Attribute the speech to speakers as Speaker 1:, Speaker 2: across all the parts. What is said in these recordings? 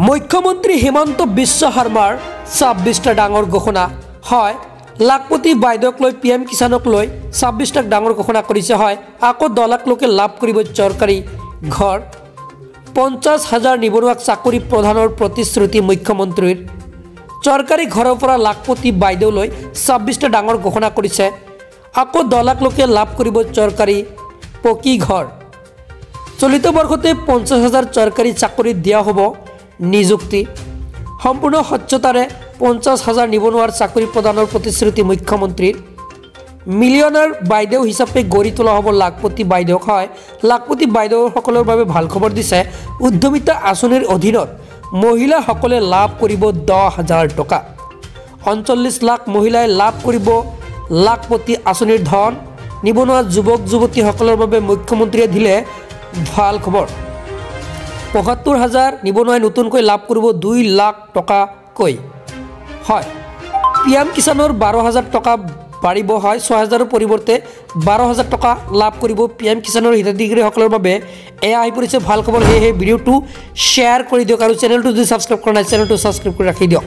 Speaker 1: মুখ্যমন্ত্ৰী হিমন্ত বিশ্ব শৰ্মাৰ ২৬টা ডাঙৰ ঘোষণা হয়। লাখপতি বাইদেউক লৈ PM কিষাণক লৈ ২৬টা ডাঙৰ ঘোষণা কৰিছে হয়। আকৌ 10 লাখ লোকে লাভ কৰিব চৰকাৰী ঘৰ। ৫০,০০০ নিবনুৱাক চাকৰি প্ৰদানৰ প্ৰতিশ্ৰুতি মুখ্যমন্ত্ৰীৰ। চৰকাৰী ঘৰৰ পৰা লাখপতি বাইদেউলৈ ২৬টা ডাঙৰ ঘোষণা কৰিছে। আকৌ 10 লাখ লোকে লাভ কৰিব চৰকাৰী পকী ঘৰ। চলিত বৰ্ষতে ৫০,০০০ চৰকাৰী চাকৰি দিয়া হ'ব নিযুক্তি। সম্পূৰ্ণ স্বচ্ছতাৰে ৫০,০০০ নিবনুৱাৰ চাকৰি প্ৰদানৰ প্ৰতিশ্ৰুতি মুখ্যমন্ত্ৰীৰ। মিলিয়নাৰ বাইদেউ হিচাপে গঢ়ি তোলা হ'ব লাখপতি বাইদেউক হয়। লাখপতি বাইদেউসকলৰ বাবে ভাল খবৰ দিছে উদ্যমিতা আঁচনিৰ অধীনত মহিলাসকলে লাভ কৰিব 10,০০০ টকা। ৩৯ লাখ মহিলাই লাভ কৰিব লাখপতি আঁচনিৰ ধন। নিবনুৱা যুৱক যুৱতীসকলৰ বাবে মুখ্যমন্ত্ৰীয়ে দিলে ভাল খবৰ। ৭৫,০০০ নিবনুৱাই নতুনকৈ লাভ কৰিব 2 লাখ টকাকৈ হয়। PM কিষাণৰ 12,০০০ টকা বাঢ়িব হয়। ৬,০০০ৰ পৰিৱৰ্তে 12,০০০ টকা লাভ কৰিব PM কিষাণৰ হিতাধিকাৰীসকলৰ বাবে। এয়া আহি পৰিছে ভাল খবৰ। সেয়েহে ভিডিঅ'টো শ্বেয়াৰ কৰি দিয়ক আৰু চেনেলটো যদি ছাবস্ক্ৰাইব কৰা নাই চেনেলটো ছাবস্ক্ৰাইব কৰি ৰাখি দিয়ক।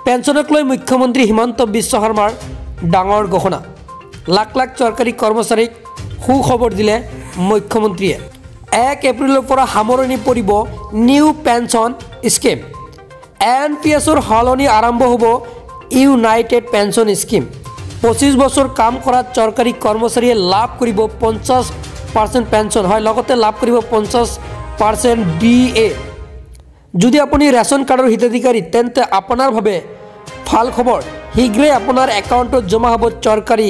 Speaker 1: পেঞ্চনক লৈ মুখ্যমন্ত্ৰী হিমন্ত বিশ্ব শৰ্মাৰ ডাঙৰ ঘোষণা। লাখ লাখ চৰকাৰী কৰ্মচাৰীক সুখবৰ দিলে মুখ্যমন্ত্ৰীয়ে। ১ এপ্ৰিলৰ পৰা সামৰণি পৰিব নিউ পেঞ্চন স্কিম। NPSৰ সলনি আৰম্ভ হ'ব ইউনাইটেড পেঞ্চন স্কিম। 25 বছৰ কাম কৰা চৰকাৰী কৰ্মচাৰীয়ে লাভ কৰিব 50% পেঞ্চন হয়। লগতে লাভ কৰিব 50% DA। যদি আপুনি ৰেচন কাৰ্ডৰ হিতাধিকাৰী তেন্তে আপোনাৰ বাবে ভাল খবৰ। শীঘ্ৰেই আপোনাৰ একাউণ্টত জমা হ'ব চৰকাৰী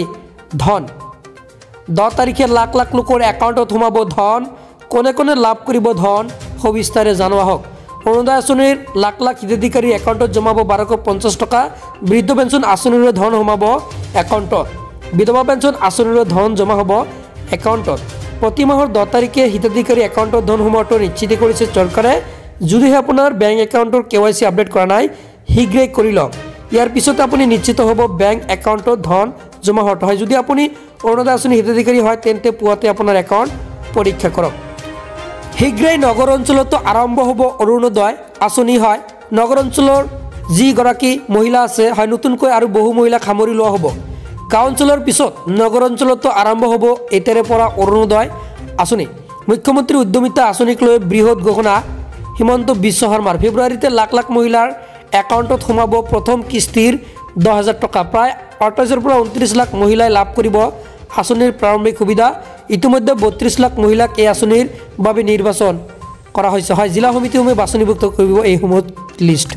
Speaker 1: ধন। 10 তাৰিখে লাখ লাখ লোকৰ একাউণ্টত সোমাব ধন। কোনে কোনে লাভ কৰিব ধন সবিস্তাৰে জনোৱা হওক। অৰুণোদয় আঁচনিৰ লাখ লাখ হিতাধিকাৰীৰ একাউণ্টত জমাব 1250 টকা। বৃদ্ধ পেঞ্চন আঁচনিৰে ধন সোমাব একাউণ্টত। বিধৱা পেঞ্চন আঁচনিৰে ধন জমা হ'ব একাউণ্টত। প্ৰতি মাহৰ 10 তাৰিখে হিতাধিকাৰী একাউণ্টত ধন সোমোৱাটো নিশ্চিত কৰিছে চৰকাৰে। যদিহে আপোনাৰ বেংক একাউণ্টৰ KYC আপডেট কৰা নাই শীঘ্ৰেই কৰি লওক। ইয়াৰ পিছতে আপুনি নিশ্চিত হ'ব বেংক একাউণ্টত ধন জমা হোৱাটো হয়। যদি আপুনি অৰুণোদয় আঁচনি হিতাধিকাৰী হয় তেন্তে পুৱাতে আপোনাৰ একাউণ্ট পৰীক্ষা কৰক। শীঘ্ৰেই নগৰ অঞ্চলতো আৰম্ভ হ'ব অৰুণোদয় আঁচনি হয়। নগৰ অঞ্চলৰ যিগৰাকী মহিলা আছে হয় নতুনকৈ আৰু বহু মহিলাক সামৰি লোৱা হ'ব। গাঁও অঞ্চলৰ পিছত নগৰ অঞ্চলতো আৰম্ভ হ'ব এতিয়াৰে পৰা অৰুণোদয় আঁচনি। মুখ্যমন্ত্ৰী উদ্যমিতা আঁচনিক লৈ বৃহৎ ঘোষণা হিমন্ত বিশ্ব শৰ্মাৰ। ফেব্ৰুৱাৰীতে লাখ লাখ মহিলাৰ একাউণ্টত সোমাব প্ৰথম কিস্তিৰ 10,০০০ টকা। প্ৰায় 28ৰ পৰা 29 লাখ মহিলাই লাভ কৰিব আঁচনিৰ প্ৰাৰম্ভিক সুবিধা। ইতিমধ্যে 32 লাখ মহিলাক এই আঁচনিৰ বাবে নিৰ্বাচন কৰা হৈছে হয়। জিলা সমিতিসমূহে বাছনিভুক্ত কৰিব এইসমূহ লিষ্ট।